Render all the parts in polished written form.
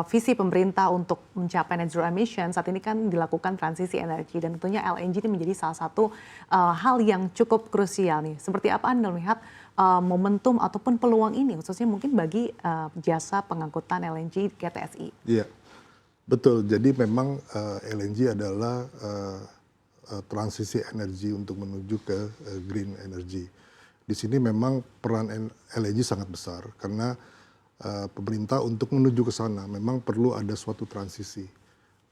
visi pemerintah untuk mencapai net zero emission, saat ini kan dilakukan transisi energi dan tentunya LNG ini menjadi salah satu hal yang cukup krusial nih. Seperti apa Anda melihat momentum ataupun peluang ini khususnya mungkin bagi jasa pengangkutan LNG GTSI? Iya, betul. Jadi memang LNG adalah transisi energi untuk menuju ke green energy. Di sini memang peran LNG sangat besar karena pemerintah untuk menuju ke sana memang perlu ada suatu transisi,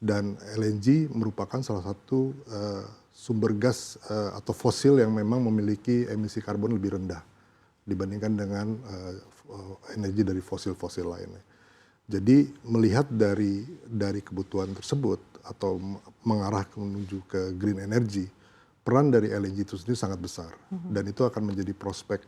dan LNG merupakan salah satu sumber gas atau fosil yang memang memiliki emisi karbon lebih rendah dibandingkan dengan energi dari fosil-fosil lainnya. Jadi melihat dari kebutuhan tersebut atau mengarah menuju ke green energy, peran dari LNG itu sendiri sangat besar, dan itu akan menjadi prospek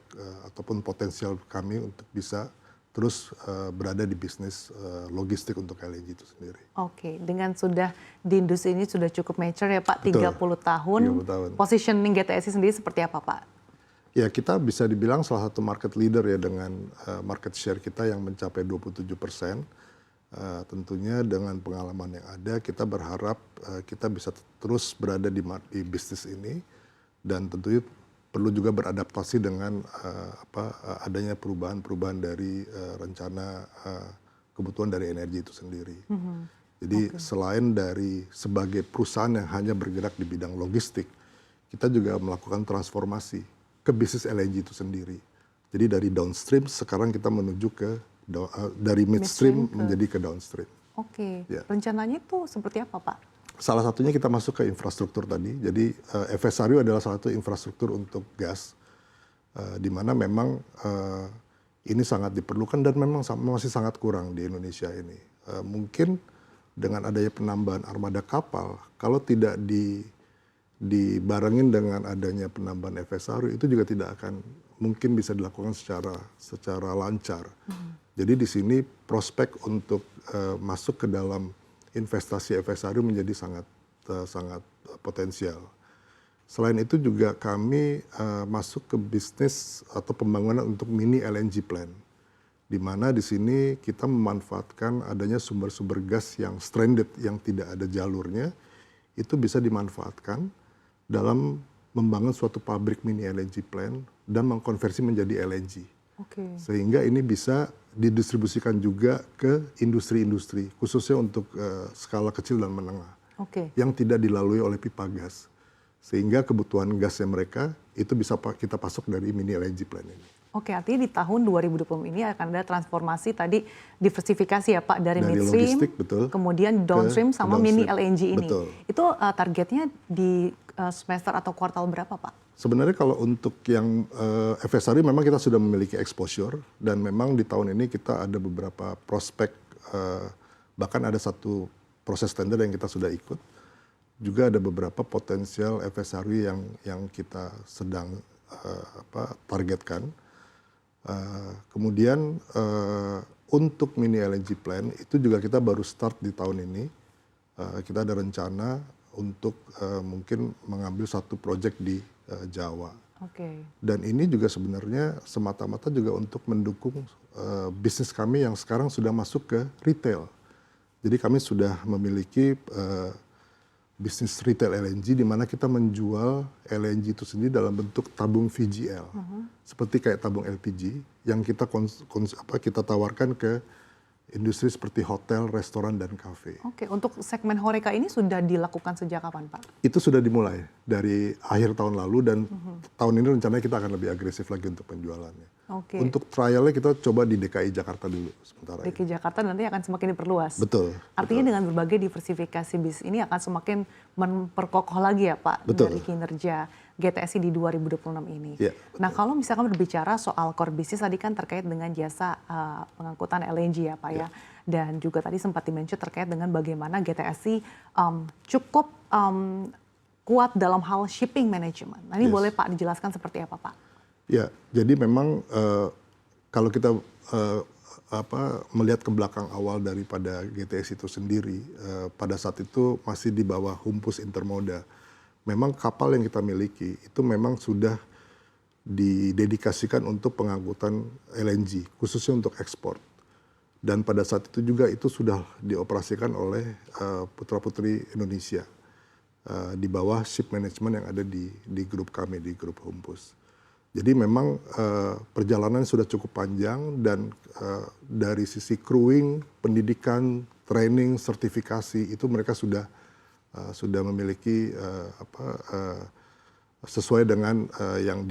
ataupun potensial kami untuk bisa terus berada di bisnis logistik untuk LNG itu sendiri. Oke, dengan sudah di industri ini sudah cukup mature ya Pak, Betul, 30 tahun. 30 tahun. Positioning GTSI sendiri seperti apa Pak? Ya, kita bisa dibilang salah satu market leader ya dengan market share kita yang mencapai 27%. Tentunya dengan pengalaman yang ada, kita berharap kita bisa terus berada di bisnis ini, dan tentunya perlu juga beradaptasi dengan adanya perubahan-perubahan dari rencana kebutuhan dari energi itu sendiri. Jadi selain dari sebagai perusahaan yang hanya bergerak di bidang logistik, kita juga melakukan transformasi ke bisnis LNG itu sendiri. Jadi dari downstream sekarang kita menuju ke dari midstream menjadi ke downstream. Oke, Ya. rencananya itu seperti apa Pak? Salah satunya kita masuk ke infrastruktur tadi. Jadi FSRU adalah salah satu infrastruktur untuk gas, di mana memang ini sangat diperlukan dan memang masih sangat kurang di Indonesia ini. Mungkin dengan adanya penambahan armada kapal, kalau tidak dibarengin dengan adanya penambahan FSRU, itu juga tidak akan mungkin bisa dilakukan secara lancar. Jadi di sini prospek untuk masuk ke dalam investasi FSRU menjadi sangat potensial. Selain itu juga kami masuk ke bisnis atau pembangunan untuk mini LNG plant, di mana di sini kita memanfaatkan adanya sumber-sumber gas yang stranded, yang tidak ada jalurnya, itu bisa dimanfaatkan dalam membangun suatu pabrik mini LNG plant dan mengkonversi menjadi LNG. Sehingga ini bisa didistribusikan juga ke industri-industri, khususnya untuk skala kecil dan menengah, yang tidak dilalui oleh pipa gas. Sehingga kebutuhan gasnya mereka itu bisa kita pasok dari mini LNG plant ini. Oke, artinya di tahun 2020 ini akan ada transformasi tadi, diversifikasi ya Pak, dari midstream, logistik, betul, kemudian downstream sama mini LNG ini. Betul. Itu targetnya di semester atau kuartal berapa Pak? Sebenarnya kalau untuk yang FSRU memang kita sudah memiliki exposure, dan memang di tahun ini kita ada beberapa prospek, bahkan ada satu proses tender yang kita sudah ikut. Juga ada beberapa potensial FSRU yang kita sedang targetkan. Kemudian untuk mini LNG plant itu juga kita baru start di tahun ini. Kita ada rencana untuk mungkin mengambil satu proyek di Jawa. Dan ini juga sebenarnya semata-mata juga untuk mendukung bisnis kami yang sekarang sudah masuk ke retail. Jadi kami sudah memiliki bisnis retail LNG, di mana kita menjual LNG itu sendiri dalam bentuk tabung VGL, seperti kayak tabung LPG yang kita tawarkan ke industri seperti hotel, restoran, dan kafe. Oke, untuk segmen Horeca ini sudah dilakukan sejak kapan Pak? Itu sudah dimulai dari akhir tahun lalu, dan tahun ini rencananya kita akan lebih agresif lagi untuk penjualannya. Untuk trialnya kita coba di DKI Jakarta dulu sementara. DKI Jakarta nanti akan semakin diperluas. Betul. Artinya dengan berbagai diversifikasi bisnis ini akan semakin memperkokoh lagi ya Pak, dari kinerja GTSI di 2026 ini. Ya, nah kalau misalkan berbicara soal core bisnis tadi kan terkait dengan jasa pengangkutan LNG ya Pak ya. Dan juga tadi sempat di-mention terkait dengan bagaimana GTSI cukup kuat dalam hal shipping management. Nah ini boleh Pak dijelaskan seperti apa Pak? Ya, jadi memang kalau kita melihat ke belakang awal daripada GTS itu sendiri, pada saat itu masih di bawah Humpus Intermoda. Memang kapal yang kita miliki itu memang sudah didedikasikan untuk pengangkutan LNG, khususnya untuk ekspor. Dan pada saat itu juga itu sudah dioperasikan oleh putra-putri Indonesia di bawah ship management yang ada di grup kami, di grup Humpus. Jadi memang perjalanan sudah cukup panjang dan dari sisi crewing, pendidikan, training, sertifikasi itu mereka sudah memiliki sesuai dengan yang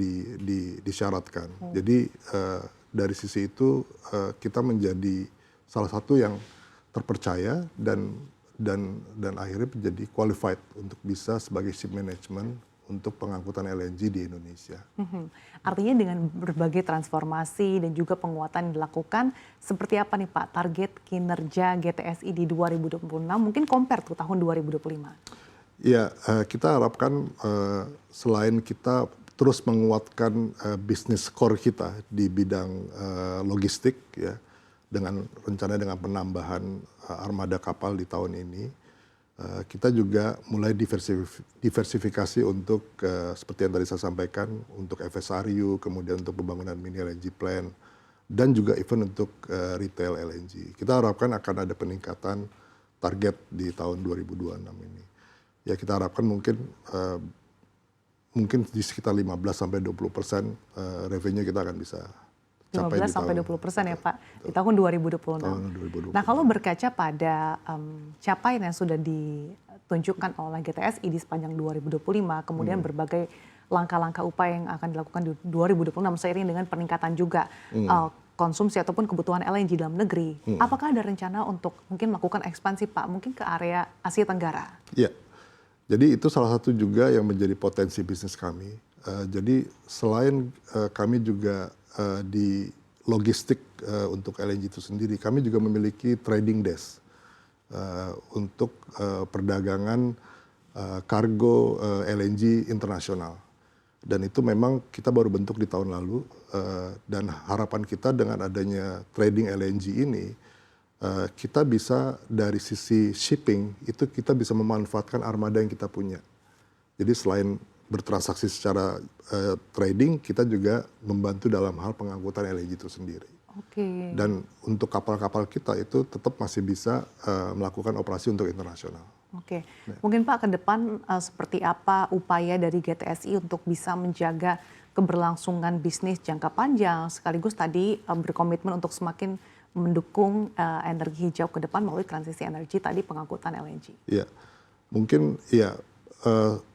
disyaratkan. Jadi dari sisi itu kita menjadi salah satu yang terpercaya dan akhirnya menjadi qualified untuk bisa sebagai ship management untuk pengangkutan LNG di Indonesia. Artinya dengan berbagai transformasi dan juga penguatan yang dilakukan, seperti apa nih Pak target kinerja GTSI di 2026, mungkin compare tuh tahun 2025? Ya, kita harapkan selain kita terus menguatkan bisnis core kita di bidang logistik, ya, dengan rencana dengan penambahan armada kapal di tahun ini, kita juga mulai diversifikasi untuk seperti yang tadi saya sampaikan, untuk FSRU, kemudian untuk pembangunan mini LNG plant, dan juga even untuk retail LNG. Kita harapkan akan ada peningkatan target di tahun 2026 ini. Ya kita harapkan mungkin di sekitar 15-20% revenue kita akan bisa capai 15-20% ya Pak, di tahun 2026. Nah kalau berkaca pada capaian yang sudah ditunjukkan oleh GTSI di sepanjang 2025, kemudian berbagai langkah-langkah upaya yang akan dilakukan di 2026 seiring dengan peningkatan juga konsumsi ataupun kebutuhan LNG dalam negeri, apakah ada rencana untuk mungkin melakukan ekspansi Pak, mungkin ke area Asia Tenggara? Iya, jadi itu salah satu juga yang menjadi potensi bisnis kami. Jadi selain kami juga di logistik untuk LNG itu sendiri, kami juga memiliki trading desk untuk perdagangan kargo LNG internasional. Dan itu memang kita baru bentuk di tahun lalu, dan harapan kita dengan adanya trading LNG ini, kita bisa dari sisi shipping, itu kita bisa memanfaatkan armada yang kita punya. Jadi selain bertransaksi secara trading, kita juga membantu dalam hal pengangkutan LNG itu sendiri. Oke. Dan untuk kapal-kapal kita itu tetap masih bisa melakukan operasi untuk internasional. Oke, mungkin Pak ke depan seperti apa upaya dari GTSI untuk bisa menjaga keberlangsungan bisnis jangka panjang, sekaligus tadi berkomitmen untuk semakin mendukung energi hijau ke depan melalui transisi energi tadi pengangkutan LNG. Iya, mungkin ya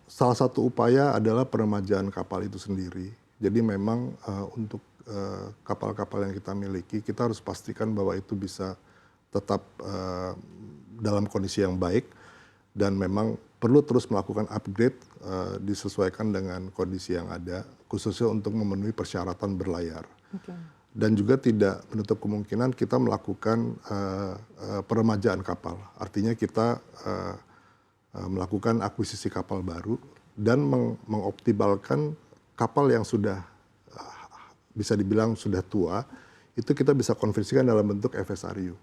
salah satu upaya adalah peremajaan kapal itu sendiri. Jadi memang untuk kapal-kapal yang kita miliki, kita harus pastikan bahwa itu bisa tetap dalam kondisi yang baik dan memang perlu terus melakukan upgrade disesuaikan dengan kondisi yang ada, khususnya untuk memenuhi persyaratan berlayar. Okay. Dan juga tidak menutup kemungkinan kita melakukan peremajaan kapal. Artinya kita melakukan akuisisi kapal baru dan mengoptimalkan kapal yang sudah bisa dibilang sudah tua, itu kita bisa konversikan dalam bentuk FSRU.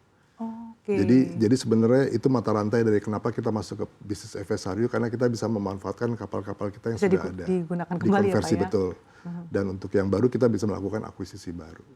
Okay. Jadi sebenarnya itu mata rantai dari kenapa kita masuk ke bisnis FSRU, karena kita bisa memanfaatkan kapal-kapal kita yang bisa sudah ada. Digunakan kembali dikonversi, ya Pak ya? Betul. Dan untuk yang baru kita bisa melakukan akuisisi baru.